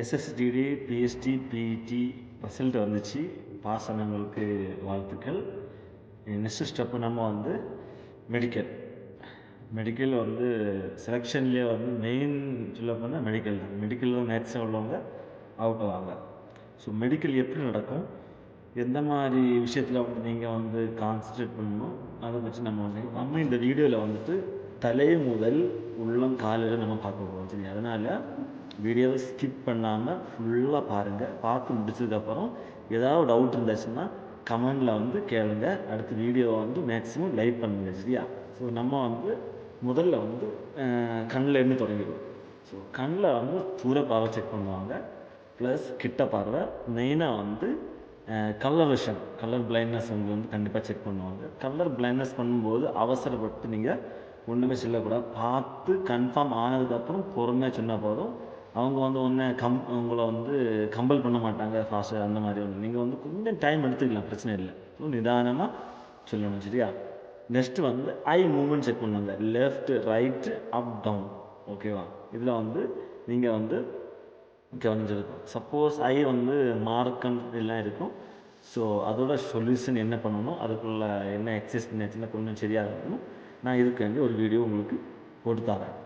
எஸ்எஸ்டிடி, BST, PET result வந்துச்சு. Pass ஆனவங்களுக்கு வாழ்த்துக்கள். Next step நம்ம வந்து மெடிக்கல் வந்து செலெக்ஷன்லேயே வந்து மெயின் சொல்ல போனால் மெடிக்கல் தான் மேக்ஸிமம் உள்ளவங்க அவுட் ஆவாங்க. ஸோ மெடிக்கல் எப்படி நடக்கும், எந்த மாதிரி விஷயத்தில் வந்து நீங்கள் வந்து கான்சன்ட்ரேட் பண்ணணும், அதை வச்சு நம்ம இந்த வீடியோவில் வந்துட்டு தலை முதல் உள்ளம் காலையில் நம்ம பார்க்க போகிறோம். சரி, அதனால் வீடியோவை ஸ்கிப் பண்ணாமல் ஃபுல்லாக பாருங்கள். பார்த்து முடிச்சதுக்கப்புறம் ஏதாவது டவுட் இருந்துச்சுன்னா கமெண்டில் வந்து கேளுங்க. அடுத்த வீடியோவை வந்து மேக்ஸிமம் லைக் பண்ணுங்கள். சரியா? ஸோ நம்ம வந்து முதல்ல வந்து கண்ணில் இருந்து தொடங்கிடுவோம். ஸோ கண்ணில் வந்து தூர பார்வை செக் பண்ணுவாங்க, ப்ளஸ் கிட்ட பார்வை. மெயினாக வந்து கலர் பிளைண்ட்னஸ் வந்து கண்டிப்பாக செக் பண்ணுவாங்க. கலர் பிளைண்ட்னஸ் பண்ணும்போது அவசரப்பட்டு நீங்கள் ஒன்றுமே சொல்லக்கூடாது. பார்த்து கன்ஃபார்ம் ஆனதுக்கப்புறம் பொறுமையாக சொன்னால் போதும். அவங்க வந்து உங்களை வந்து கம்பல் பண்ண மாட்டாங்க ஃபாஸ்ட்டாக அந்த மாதிரி ஒன்று. நீங்கள் வந்து கொஞ்சம் டைம் எடுத்துக்கலாம், பிரச்சனை இல்லை. நிதானமாக சொல்லணும். சரியா? நெக்ஸ்ட்டு வந்து ஐ மூமெண்ட் செக் பண்ணுவாங்க. லெஃப்ட், ரைட்டு, அப், டவுன். ஓகேவா? இதில் வந்து நீங்கள் வந்து கவனிச்சிருக்கும். சப்போஸ் ஐ வந்து மார்க்கம் எல்லாம் இருக்கும். ஸோ அதோட சொல்யூஷன் என்ன பண்ணணும், அதுக்குள்ள என்ன எக்ஸசைஸ் பண்ணியாச்சுன்னா கொஞ்சம் சரியாக இருக்கணும். நான் இதுக்காண்டி ஒரு வீடியோ உங்களுக்கு போட்டு தரேன்.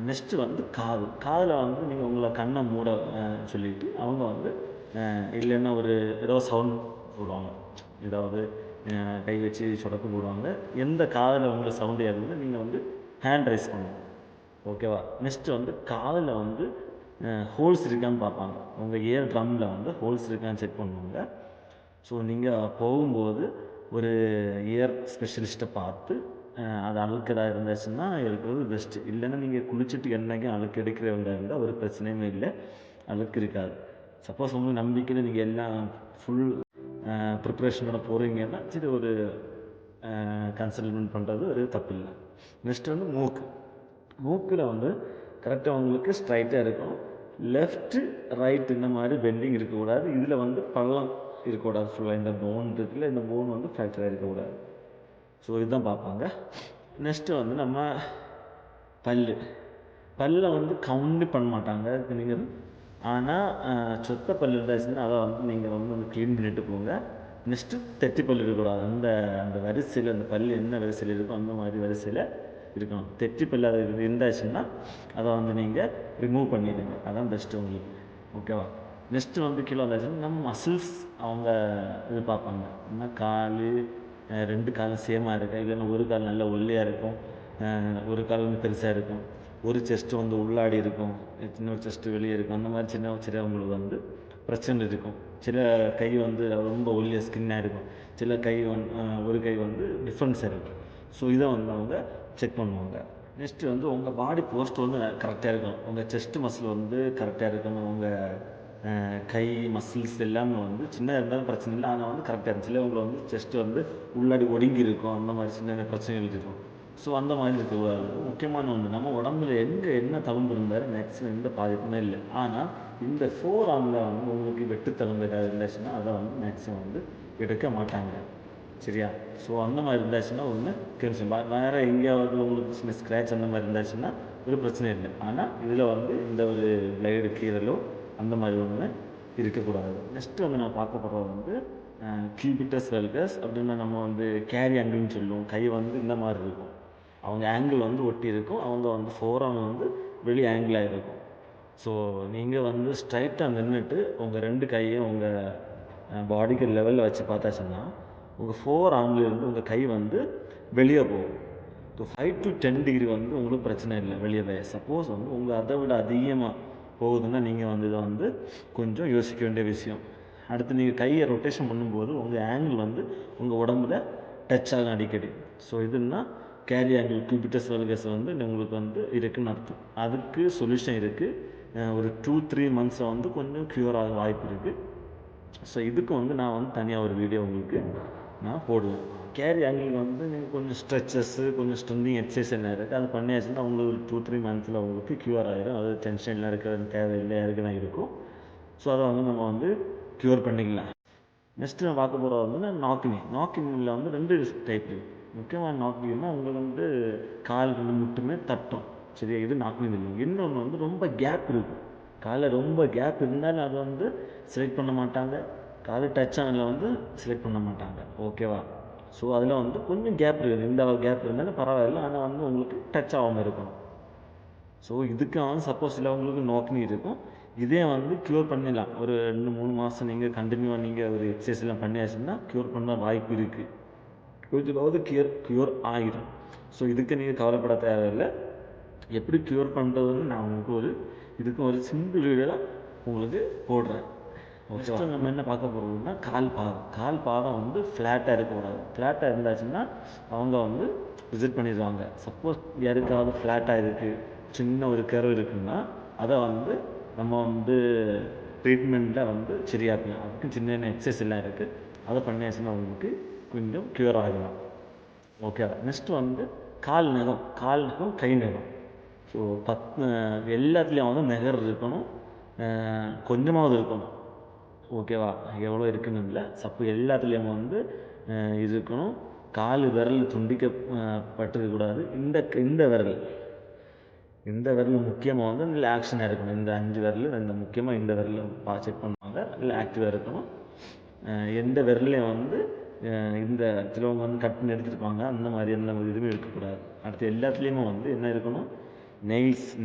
நெக்ஸ்ட்டு வந்து காதில் வந்து நீங்கள் உங்களை கண்ணை மூட சொல்லிவிட்டு அவங்க வந்து இல்லைன்னா ஏதோ சவுண்ட் போடுவாங்க, ஏதாவது கை வச்சு சொடக்கு போடுவாங்க. எந்த காதில் உங்களுக்கு சவுண்டு ஏறுதுன்னு நீங்கள் வந்து ஹேண்ட் ரைஸ் பண்ணணும். ஓகேவா? நெக்ஸ்ட்டு வந்து காதில் வந்து ஹோல்ஸ் இருக்கான்னு பார்ப்பாங்க. உங்கள் இயர் ட்ரம்மில் வந்து ஹோல்ஸ் இருக்கான்னு செக் பண்ணுவாங்க. ஸோ நீங்கள் போகும்போது ஒரு இயர் ஸ்பெஷலிஸ்ட்டை பார்த்து அது அழுக்கதாக இருந்துச்சுன்னா இருக்கிறது பெஸ்ட்டு. இல்லைன்னா நீங்கள் குளிச்சுட்டு என்றைக்கும் அழுக்கு எடுக்கிறவங்க இருந்தால் ஒரு பிரச்சனையுமே இல்லை, அழுக்கு இருக்காது. சப்போஸ் உங்களுக்கு நம்பிக்கையில் நீங்கள் எல்லாம் ஃபுல் ப்ரிப்ரேஷனோட போகிறீங்கன்னா சரி, ஒரு கன்சல்ட்மெண்ட் பண்ணுறது ஒரு தப்பு இல்லை. நெக்ஸ்ட் வந்து மூக்கில் வந்து கரெக்டாக உங்களுக்கு ஸ்ட்ரைட்டாக இருக்கும். லெஃப்ட்டு, ரைட்டு இந்த மாதிரி பெண்டிங் இருக்கக்கூடாது. இதில் வந்து பள்ளம் இருக்கக்கூடாது. ஃபுல்லாக இந்த போன் இருக்குல்ல, இந்த போன் வந்து ஃப்ராக்சராக இருக்கக்கூடாது. ஸோ இதுதான் பார்ப்பாங்க. நெக்ஸ்ட்டு வந்து நம்ம பல்லை வந்து கவுண்ட் பண்ண மாட்டாங்க நீங்கள். ஆனால் சொத்த பல் இருந்தாச்சுன்னா அதை வந்து நீங்கள் வந்து க்ளீன் பண்ணிட்டு போங்க. நெக்ஸ்ட்டு தெட்டி பல் இருக்கக்கூடாது. அந்த வரிசையில் அந்த பல் என்ன வரிசையில் இருக்கோ அந்த மாதிரி வரிசையில் இருக்கணும். தெட்டி பல் அது இருந்தாச்சுன்னா அதை வந்து நீங்கள் ரிமூவ் பண்ணிடுங்க. அதான் பெஸ்ட்டு உங்களுக்கு. ஓகேவா? நெக்ஸ்ட்டு வந்து கீழே வந்தாச்சுன்னா நம்ம மசில்ஸ் அவங்க இது பார்ப்பாங்க. ஏன்னா ரெண்டு காலும் சேமாக இருக்கா, இல்லைன்னா ஒரு கால் நல்லா ஒல்லியாக இருக்கும், ஒரு கால் வந்து பெருசாக இருக்கும், ஒரு செஸ்ட்டு வந்து உள்ளாடி இருக்கும், இன்னொரு செஸ்ட்டு வெளியே இருக்கும். அந்த மாதிரி சின்னவங்களுக்கு வந்து பிரச்சனை இருக்கும். சில கை வந்து ரொம்ப ஒல்லியாக ஸ்கின்னாக இருக்கும், சில கை ஒரு கை வந்து டிஃப்ரென்ஸாக இருக்கும். ஸோ இதை வந்து அவங்க செக் பண்ணுவாங்க. நெக்ஸ்ட்டு வந்து உங்கள் பாடி போஸ்ட் வந்து கரெக்டாக இருக்கணும். உங்கள் செஸ்ட்டு மசில் வந்து கரெக்டாக இருக்கணும். உங்கள் கை மசில்ஸ் எல்லாமே வந்து சின்ன இருந்தாலும் பிரச்சனை இல்லை, ஆனால் வந்து கரெக்டாக இருந்துச்சு. சிலவங்களை வந்து செஸ்ட்டு வந்து உள்ளாடி ஒடுங்கி இருக்கும், அந்த மாதிரி சின்ன பிரச்சனைகள் இருக்கும். ஸோ அந்த மாதிரி இருக்கக்கூடாது. முக்கியமான ஒன்று, நம்ம உடம்புல என்ன தழும்பு இருந்தாலும் மேக்ஸிமம் எந்த பாதிப்புமே இல்லை. ஆனால் இந்த ஃபோர் ஆர்மில் வந்து உங்களுக்கு வெட்டு தழும்பு ஏதாவது இருந்துச்சுன்னா அதை வந்து மேக்ஸிமம் வந்து எடுக்க மாட்டாங்க. சரியா? ஸோ அந்த மாதிரி இருந்துச்சுன்னா ஒன்று தெரிஞ்சு வேறு எங்கேயாவது உங்களுக்கு சின்ன ஸ்க்ராட்ச் அந்த மாதிரி இருந்துச்சுன்னா ஒரு பிரச்சனை இல்லை. ஆனால் இதில் வந்து இந்த ஒரு பிளேடு கீரலோ அந்த மாதிரி ஒன்று இருக்கக்கூடாது. நெக்ஸ்ட்டு வந்து நான் பார்க்க போகிறது வந்து கியூபிட்டஸ் வெல்கஸ் அப்படின்னா நம்ம வந்து கேரி ஆங்கிள்னு சொல்லுவோம். கை வந்து இந்த மாதிரி இருக்கும், அவங்க ஆங்கிள் வந்து ஒட்டி இருக்கும், அவங்க வந்து ஃபோரான் வந்து வெளி ஆங்கிளாக இருக்கும். ஸோ நீங்கள் வந்து ஸ்ட்ரைட்டாக நின்றுட்டு உங்கள் ரெண்டு கையும் உங்கள் பாடிக்கு லெவலில் வச்சு பார்த்தாச்சுன்னா உங்கள் ஃபோர் ஆர்ம்லேருந்து உங்கள் கை வந்து வெளியே போகும். ஸோ 5 to 10 டிகிரி வந்து உங்களுக்கு பிரச்சனை இல்லை வெளியே போய். சப்போஸ் வந்து உங்கள் அதை விட அதிகமாக போகுதுன்னா நீங்கள் வந்து இதை வந்து கொஞ்சம் யோசிக்க வேண்டிய விஷயம். அடுத்து நீங்கள் கையை ரொட்டேஷன் பண்ணும்போது உங்கள் ஆங்கிள் வந்து உங்கள் உடம்புல டச் ஆகும் அடிக்கடி. ஸோ இதுன்னா கேரி ஆங்கிள் கியூபிட்டஸ் வெல்கஸ் வந்து உங்களுக்கு வந்து இருக்குன்னு அர்த்தம். அதுக்கு சொல்யூஷன் இருக்குது. ஒரு 2-3 மந்த்ஸில் வந்து கொஞ்சம் க்யூர் ஆக வாய்ப்பு இருக்குது. ஸோ இதுக்கு வந்து நான் வந்து தனியாக ஒரு வீடியோ உங்களுக்கு நான் போடுவேன். கேரி ஆங்கிள் வந்து நீங்கள் கொஞ்சம் ஸ்ட்ரெச்சஸ்ஸு, கொஞ்சம் ஸ்ட்ரென்திங் எக்ஸசைஸ் என்ன இருக்குது அது பண்ணியாச்சுன்னா உங்களுக்கு ஒரு 2-3 மந்த்ஸில் உங்களுக்கு க்யூர் ஆகிடும். அது டென்ஷன்லாம் இருக்கிறது தேவையில்லை, யாருக்குன்னா இருக்கும். ஸோ அதை வந்து நம்ம வந்து க்யூர் பண்ணிக்கலாம். நெக்ஸ்ட்டு நான் பார்க்க போகிறது வந்து நாக்கினியில் வந்து 2 டைப் இருக்குது. முக்கியமான நாக்கினா உங்களுக்கு வந்து கால் 2 மட்டுமே தட்டும். சரியா? இது நாக்கினி இல்லை. இன்னொன்று வந்து ரொம்ப கேப் இருக்கும் காலில் ரொம்ப கேப் இருந்தாலும் அது வந்து செலக்ட் பண்ண மாட்டாங்க. கால் டச் ஆனதில் வந்து செலக்ட் பண்ண மாட்டாங்க. ஓகேவா? ஸோ அதில் வந்து கொஞ்சம் கேப் இருக்குது. இந்த கேப் இருந்தாலும் பரவாயில்ல. ஆனால் வந்து உங்களுக்கு டச் ஆகாமல் இருக்கணும். ஸோ இதுக்கு வந்து சப்போஸ் சிலவங்களுக்கு நோக்கினி இருக்கும். இதே வந்து க்யூர் பண்ணிடலாம். ஒரு 2-3 மாதம் நீங்கள் கண்டினியூவாக நீங்கள் ஒரு எக்ஸசைஸ்லாம் பண்ணியாச்சுன்னா க்யூர் பண்ண வாய்ப்பு இருக்குது. கொஞ்சமாவது க்யூர் ஆகிடும். ஸோ இதுக்கு நீங்கள் கவலைப்பட தேவையில்லை. எப்படி க்யூர் பண்ணுறதுன்னு நான் உங்களுக்கு இதுக்கு ஒரு சிம்பிள் வீடியோ தான் உங்களுக்கு போடுறேன். ஃபஸ்ட்டு நம்ம என்ன பார்க்க போகிறோம்னா கால் பாதம் வந்து ஃப்ளாட்டாக இருக்கக்கூடாது. ஃப்ளாட்டாக இருந்தாச்சுன்னா அவங்க வந்து விசிட் பண்ணிடுவாங்க. சப்போஸ் யாருக்காவது ஃப்ளாட்டாக இருக்குது, சின்ன ஒரு கர்வ் இருக்குன்னா அதை வந்து நம்ம வந்து ட்ரீட்மெண்ட்டில் வந்து சரியாக்கலாம். அதுக்கு சின்ன சின்ன எக்ஸசைஸ் எல்லாம் இருக்குது. அதை பண்ணியாச்சுன்னா உங்களுக்கு கொஞ்சம் க்யூர் ஆகலாம். ஓகே. நெக்ஸ்ட்டு வந்து கால் நகம் கை நகம். ஸோ எல்லாத்துலேயும் வந்து நகர் இருக்கணும், கொஞ்சமாவது இருக்கணும். ஓகேவா? எவ்வளோ இருக்குன்னு இல்லை, எல்லாத்துலேயும் வந்து இது இருக்கணும். கால் விரல் துண்டிக்கப்பட்டிருக்கக்கூடாது. இந்த விரல் முக்கியமாக வந்து இதில் ஆக்ஷனாக இருக்கணும். இந்த 5 விரல் முக்கியமாக இந்த விரல் செக் பண்ணுவாங்க. இல்லை ஆக்டிவாக இருக்கணும். எந்த விரலையும் வந்து இந்த சிலவங்க வந்து கட் பண்ணி எடுத்துருப்பாங்க. அந்த மாதிரி எந்த இதுவுமே இருக்கக்கூடாது. அடுத்து எல்லாத்துலேயுமே வந்து என்ன இருக்கணும்,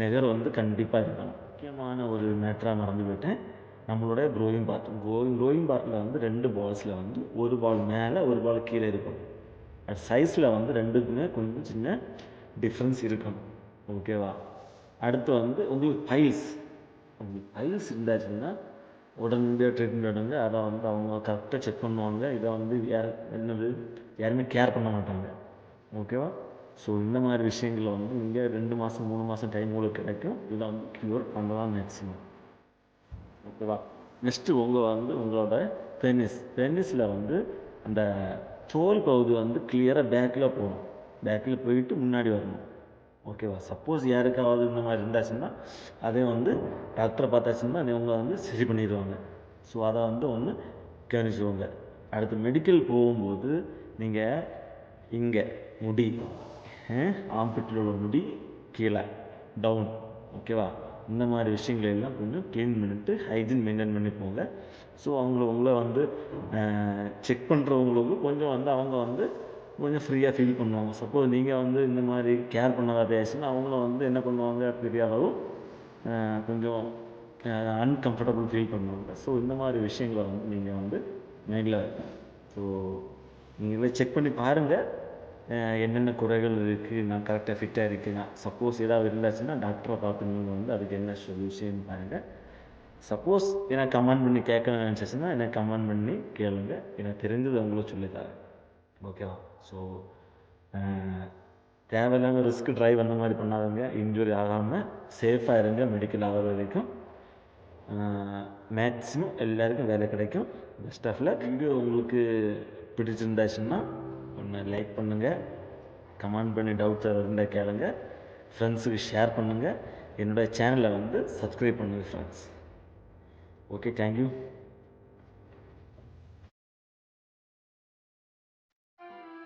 நெகர் வந்து கண்டிப்பாக இருக்கணும். முக்கியமான ஒரு மேட்டராக மறந்து போயிட்டேன். நம்மளோட க்ரோயிங் பார்ட்டில் வந்து 2 பால்ஸில் வந்து ஒரு பால் மேலே ஒரு பால் கீழே இருக்கணும். அது சைஸில் வந்து ரெண்டுக்குமே கொஞ்சம் சின்ன டிஃப்ரென்ஸ் இருக்கணும். ஓகேவா? அடுத்து வந்து உங்களுக்கு பைல்ஸ் இருந்தாச்சுன்னா உடனடியாக ட்ரீட்மெண்ட் எடுங்க. அதை வந்து அவங்க கரெக்டாக செக் பண்ணுவாங்க. இதை வந்து யாருமே கேர் பண்ண மாட்டாங்க. ஓகேவா? ஸோ இந்த மாதிரி விஷயங்களை வந்து நீங்கள் 2 மாதம் 3 மாதம் டைம் உங்களுக்கு கிடைக்கும். இதை வந்து க்யூர் பண்ணலாம் மேக்ஸிமம். ஓகேவா? நெக்ஸ்ட்டு உங்களோட பெனிஸில் வந்து அந்த தோல் பகுதி வந்து கிளியராக பேக்கில் போயிட்டு முன்னாடி வரணும். ஓகேவா? சப்போஸ் யாருக்காவது இந்த மாதிரி இருந்தாச்சுன்னா அதே வந்து டாக்டரை பார்த்தாச்சுன்னா அவங்க வந்து சரி பண்ணிடுவாங்க. ஸோ அதை வந்து ஒன்று கவனிச்சுக்கோங்க. அடுத்து மெடிக்கல் போகும்போது நீங்கள் இங்கே முடி, ஆம்பிட்டில் உள்ள முடி கீழே டவுன், ஓகேவா? இந்த மாதிரி விஷயங்கள் எல்லாம் கொஞ்சம் க்ளீன் பண்ணிவிட்டு ஹைஜீன் மெயின்டைன் பண்ணி போங்க. ஸோ உங்களை வந்து செக் பண்ணுறவங்களுக்கு கொஞ்சம் வந்து அவங்க வந்து கொஞ்சம் ஃப்ரீயாக ஃபீல் பண்ணுவாங்க. சப்போஸ் நீங்கள் வந்து இந்த மாதிரி கேர் பண்ணாத பேசுனா அவங்களும் வந்து என்ன பண்ணுவாங்க, பெரிய அளவு கொஞ்சம் அன்கம்ஃபர்டபுள் ஃபீல் பண்ணுவாங்க. ஸோ இந்த மாதிரி விஷயங்களை வந்து நீங்கள் வந்து மைண்டில் ஸோ நீங்களே செக் பண்ணி பாருங்கள். என்னென்ன குறைகள் இருக்குது, நான் கரெக்டாக ஃபிட்டாக இருக்குங்க. சப்போஸ் ஏதாவது இருந்தாச்சுன்னா டாக்டரை பார்த்து நீங்கள் வந்து அதுக்கு என்ன சொல்யூஷன் பாருங்கள். சப்போஸ் எனக்கு கமெண்ட் பண்ணி கேட்கணும்னு நினச்சிச்சுன்னா எனக்கு கமெண்ட் பண்ணி கேளுங்க. எனக்கு தெரிஞ்சது உங்களுக்கு சொல்லித்தரேன். ஓகேவா? ஸோ தேவையில்லாமல் ட்ரைவ் அந்த மாதிரி பண்ணாதவங்க. இன்ஜுரி ஆகாமல் சேஃபாக இருங்க. மெடிக்கல் ஆகிற வரைக்கும் மேக்ஸிமம் எல்லாருக்கும் வேலை கிடைக்கும். Best of luck. வீடியோ உங்களுக்கு பிடிச்சிருந்தாச்சுன்னா ஒன்று லைக் பண்ணுங்கள், கமெண்ட் பண்ணி டவுட்ஸ் இருந்தால் கேளுங்க, ஃப்ரெண்ட்ஸுக்கு ஷேர் பண்ணுங்கள், என்னோடய சேனலை வந்து சப்ஸ்கிரைப் பண்ணுங்கள் ஃப்ரெண்ட்ஸ். Okay, thank you.